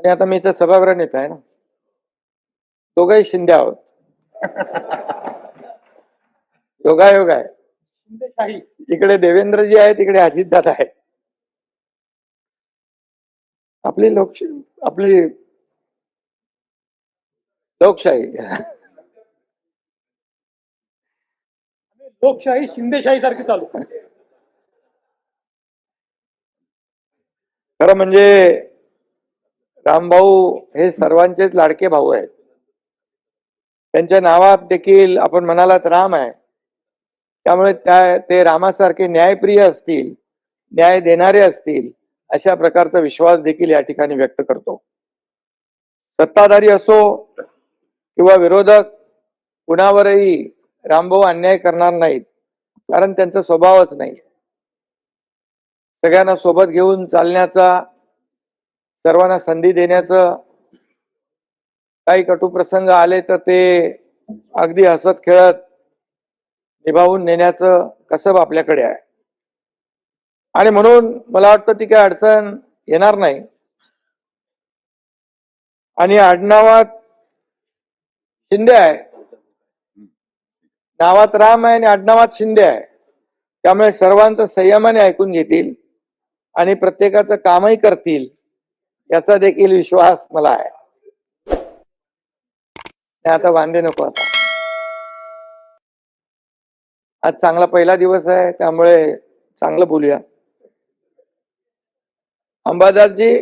आणि आता मी इथं सभागृह नेता आहे ना, दोघंही शिंदे आहोत. योगायोग आहे. इकडे देवेंद्रजी आहेत, इकडे अजितदादा आहेत. आपली लोकशाही लोकशाही शिंदेशाही सारखी चालू. खरं म्हणजे रामभाऊ हे सर्वांचेच लाडके भाऊ आहेत. त्यांच्या नावात देखील आपण म्हणालात राम आहे, त्यामुळे ते रामासारखे न्यायप्रिय असतील, न्याय देणारे असतील, अशा प्रकारचा विश्वास देखील या ठिकाणी व्यक्त करतो. सत्ताधारी असो किंवा विरोधक, कुणावरही रामभाऊ अन्याय करणार नाहीत, कारण त्यांचा स्वभावच नाही. सगळ्यांना सोबत घेऊन चालण्याचा, सर्वांना संधी देण्याचं, काही कटुप्रसंग आले तर ते अगदी हसत खेळत निभावून नेण्याचं कसब आपल्याकडे आहे. आणि म्हणून मला वाटतं ती काही अडचण येणार नाही. आणि आडनावात शिंदे आहे, नावात राम आहे आणि आडनावात शिंदे आहे, त्यामुळे सर्वांचं संयमाने ऐकून घेतील आणि प्रत्येकाचं कामही करतील, याचा देखील विश्वास मला आहे. आता वांदे नको. आता आज चांगला पहिला दिवस आहे, त्यामुळे चांगलं बोलूया. अंबादासजी